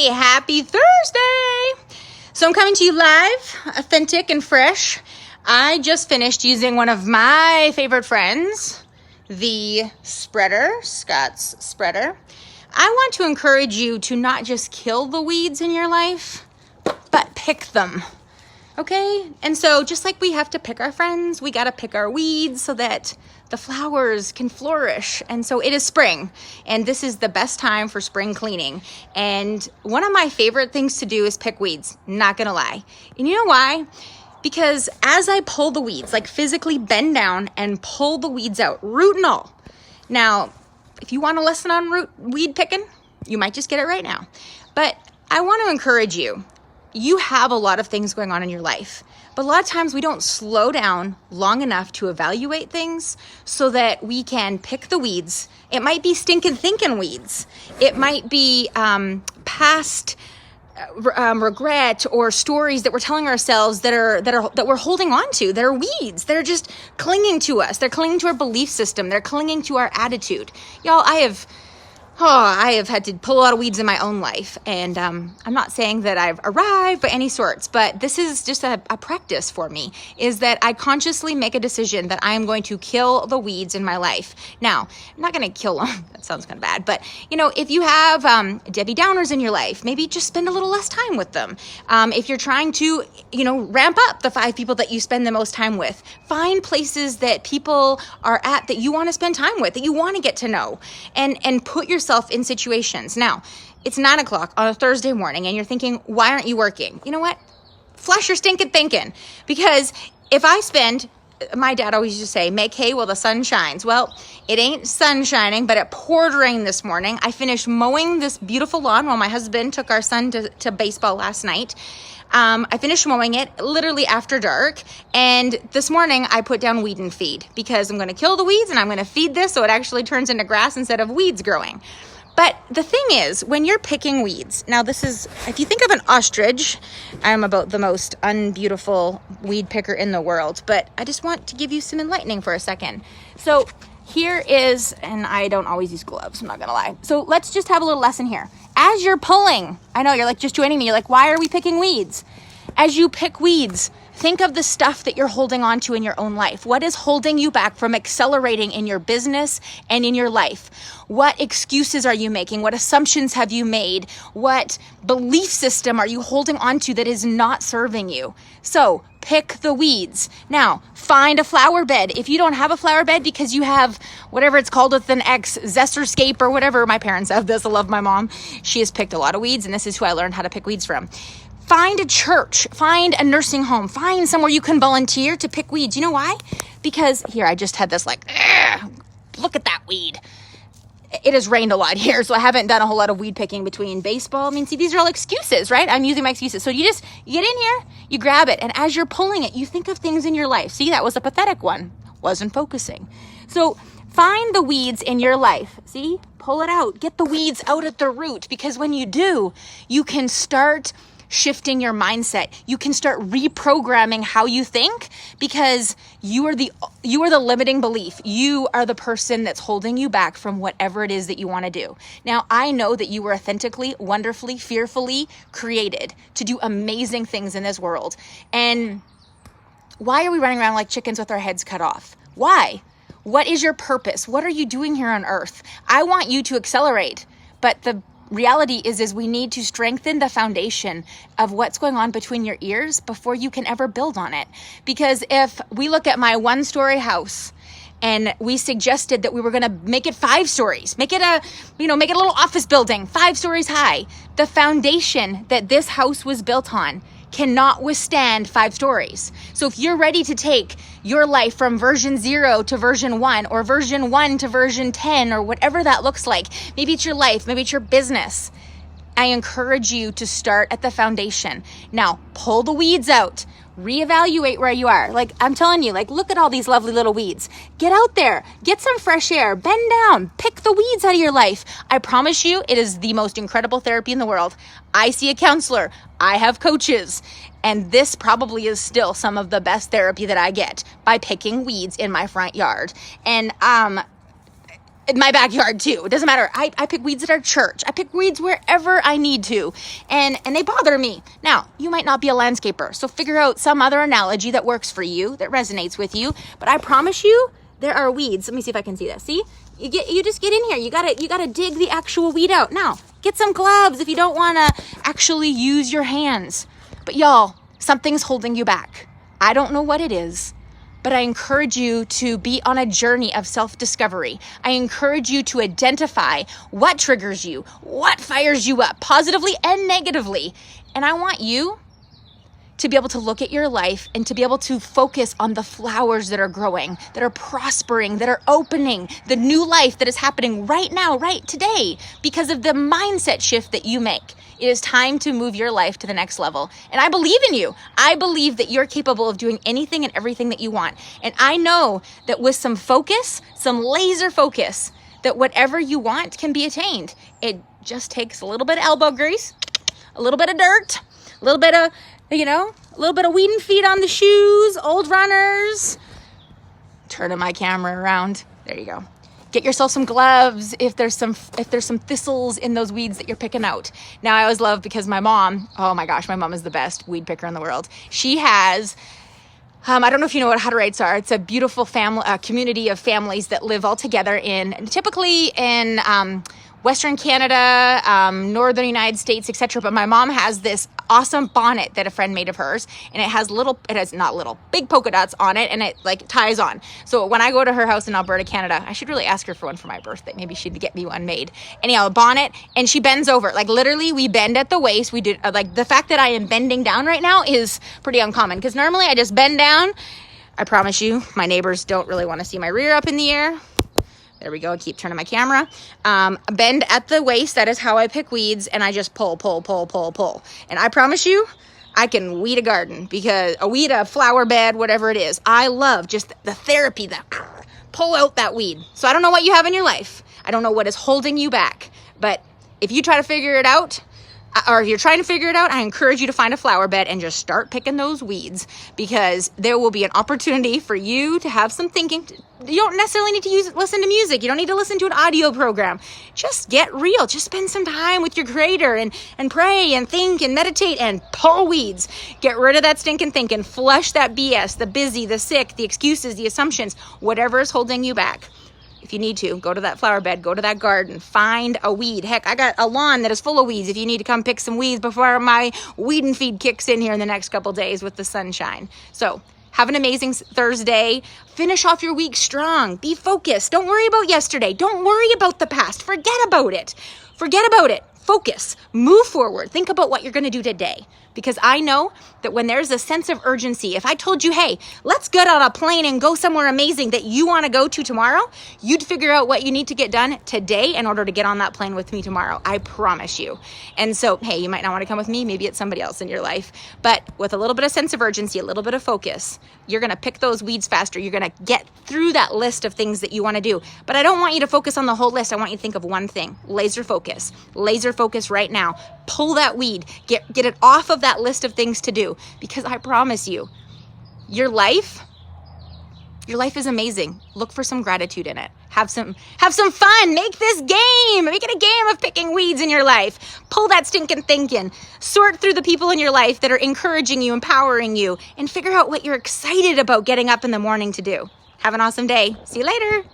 Hey, happy Thursday! So I'm coming to you live, authentic and fresh. I just finished using one of my favorite friends, the spreader, Scott's spreader. I want to encourage you to not just kill the weeds in your life, but pick them. Okay? And so just like we have to pick our friends, we got to pick our weeds so that the flowers can flourish. And so it is spring, and this is the best time for spring cleaning. And one of my favorite things to do is pick weeds, not gonna lie. And you know why? Because as I pull the weeds, like physically bend down and pull the weeds out, root and all. Now, if you want a lesson on weed picking, you might just get it right now. But I want to encourage you. You have a lot of things going on in your life, but a lot of times we don't slow down long enough to evaluate things so that we can pick the weeds. It might be stinking thinking weeds. It might be past regret or stories that we're telling ourselves that we're holding on to. They're weeds. They're just clinging to us. They're clinging to our belief system. They're clinging to our attitude. Y'all, I have had to pull a lot of weeds in my own life, and I'm not saying that I've arrived by any sorts, but this is just a practice for me, is that I consciously make a decision that I am going to kill the weeds in my life. Now, I'm not going to kill them. That sounds kind of bad, but if you have Debbie Downers in your life, maybe just spend a little less time with them. If you're trying to, ramp up the 5 people that you spend the most time with, find places that people are at that you want to spend time with, that you want to get to know, and put yourself in situations. Now, it's 9 o'clock on a Thursday morning and you're thinking, why aren't you working? You know what? Flush your stinking thinking. Because if I spend, my dad always used to say, make hay while the sun shines. Well, it ain't sun shining, but it poured rain this morning. I finished mowing this beautiful lawn while my husband took our son to baseball last night. I finished mowing it literally after dark, and this morning I put down weed and feed because I'm going to kill the weeds and I'm going to feed this so it actually turns into grass instead of weeds growing. But the thing is, when you're picking weeds, now this is, if you think of an ostrich, I'm about the most unbeautiful weed picker in the world, but I just want to give you some enlightening for a second. So here is, and I don't always use gloves, I'm not going to lie. So let's just have a little lesson here. As you're pulling, I know you're like just joining me. You're like, why are we picking weeds? As you pick weeds, think of the stuff that you're holding on to in your own life. What is holding you back from accelerating in your business and in your life? What excuses are you making? What assumptions have you made? What belief system are you holding on to that is not serving you? So pick the weeds. Now, find a flower bed. If you don't have a flower bed because you have whatever it's called with an X, Zesterscape or whatever, my parents have this. I love my mom. She has picked a lot of weeds, and this is who I learned how to pick weeds from. Find a church, find a nursing home, find somewhere you can volunteer to pick weeds. You know why? Because here, I just had this look at that weed. It has rained a lot here, so I haven't done a whole lot of weed picking between baseball. I mean, see, these are all excuses, right? I'm using my excuses. So you get in here, you grab it, and as you're pulling it, you think of things in your life. See, that was a pathetic one. Wasn't focusing. So find the weeds in your life. See? Pull it out. Get the weeds out at the root, because when you do, you can start shifting your mindset. You can start reprogramming how you think, because you are the limiting belief. You are the person that's holding you back from whatever it is that you want to do. Now, I know that you were authentically, wonderfully, fearfully created to do amazing things in this world. And why are we running around like chickens with our heads cut off? Why? What is your purpose? What are you doing here on earth? I want you to accelerate, but the reality is we need to strengthen the foundation of what's going on between your ears before you can ever build on it. Because if we look at my 1-story house and we suggested that we were going to make it 5 stories, make it a little office building 5 stories high, the foundation that this house was built on cannot withstand 5 stories. So if you're ready to take your life from version 0 to version 1, or version 1 to version 10, or whatever that looks like, maybe it's your life, maybe it's your business, I encourage you to start at the foundation. Now, pull the weeds out. Reevaluate where you are. Like I'm telling you, look at all these lovely little weeds. Get out there, get some fresh air, bend down, pick the weeds out of your life. I promise you, it is the most incredible therapy in the world. I see a counselor, I have coaches, and this probably is still some of the best therapy that I get by picking weeds in my front yard. And in my backyard too. It doesn't matter. I pick weeds at our church. I pick weeds wherever I need to. And they bother me. Now, you might not be a landscaper, so figure out some other analogy that works for you, that resonates with you. But I promise you, there are weeds. Let me see if I can see that. See? You just get in here. You gotta dig the actual weed out. Now, get some gloves if you don't wanna actually use your hands. But y'all, something's holding you back. I don't know what it is. But I encourage you to be on a journey of self-discovery. I encourage you to identify what triggers you, what fires you up, positively and negatively. And I want you to be able to look at your life and to be able to focus on the flowers that are growing, that are prospering, that are opening, the new life that is happening right now, right today, because of the mindset shift that you make. It is time to move your life to the next level. And I believe in you. I believe that you're capable of doing anything and everything that you want. And I know that with some focus, some laser focus, that whatever you want can be attained. It just takes a little bit of elbow grease, a little bit of dirt, a little bit of, a little bit of weeding feet on the shoes, old runners. Turning my camera around. There you go. Get yourself some gloves if there's some thistles in those weeds that you're picking out. Now, I always love, because my mom, oh my gosh, my mom is the best weed picker in the world. She has, I don't know if you know what Hutterites are. It's a beautiful community of families that live all together typically in Western Canada, Northern United States, etc. But my mom has this awesome bonnet that a friend made of hers, and it has big polka dots on it, and it like ties on. So when I go to her house in Alberta, Canada, I should really ask her for one for my birthday. Maybe she'd get me one made. Anyhow, a bonnet, and she bends over. Like literally, we bend at the waist. We did like the fact that I am bending down right now is pretty uncommon, because normally I just bend down. I promise you, my neighbors don't really want to see my rear up in the air. There we go. I keep turning my camera. Bend at the waist. That is how I pick weeds. And I just pull. And I promise you, I can weed a garden, because a flower bed, whatever it is. I love just the therapy, that pull out that weed. So I don't know what you have in your life. I don't know what is holding you back. But if you try to figure it out, or if you're trying to figure it out, I encourage you to find a flower bed and just start picking those weeds, because there will be an opportunity for you to have some thinking. You don't necessarily need to listen to music. You don't need to listen to an audio program. Just get real. Just spend some time with your creator and pray and think and meditate and pull weeds. Get rid of that stinking thinking. Flush that BS, the busy, the sick, the excuses, the assumptions, whatever is holding you back. If you need to, go to that flower bed, go to that garden, find a weed. Heck, I got a lawn that is full of weeds if you need to come pick some weeds before my weed and feed kicks in here in the next couple days with the sunshine. So have an amazing Thursday. Finish off your week strong. Be focused. Don't worry about yesterday. Don't worry about the past. Forget about it. Focus. Move forward. Think about what you're going to do today. Because I know that when there's a sense of urgency, if I told you, hey, let's get on a plane and go somewhere amazing that you want to go to tomorrow, you'd figure out what you need to get done today in order to get on that plane with me tomorrow. I promise you. And so, hey, you might not want to come with me. Maybe it's somebody else in your life. But with a little bit of sense of urgency, a little bit of focus, you're going to pick those weeds faster. You're going to get through that list of things that you want to do. But I don't want you to focus on the whole list. I want you to think of one thing. Laser focus right now. Pull that weed. Get it off of that list of things to do, because I promise you, your life is amazing. Look for some gratitude in it. Have some fun. Make this game. Make it a game of picking weeds in your life. Pull that stinking thinking. Sort through the people in your life that are encouraging you, empowering you, and figure out what you're excited about getting up in the morning to do. Have an awesome day. See you later.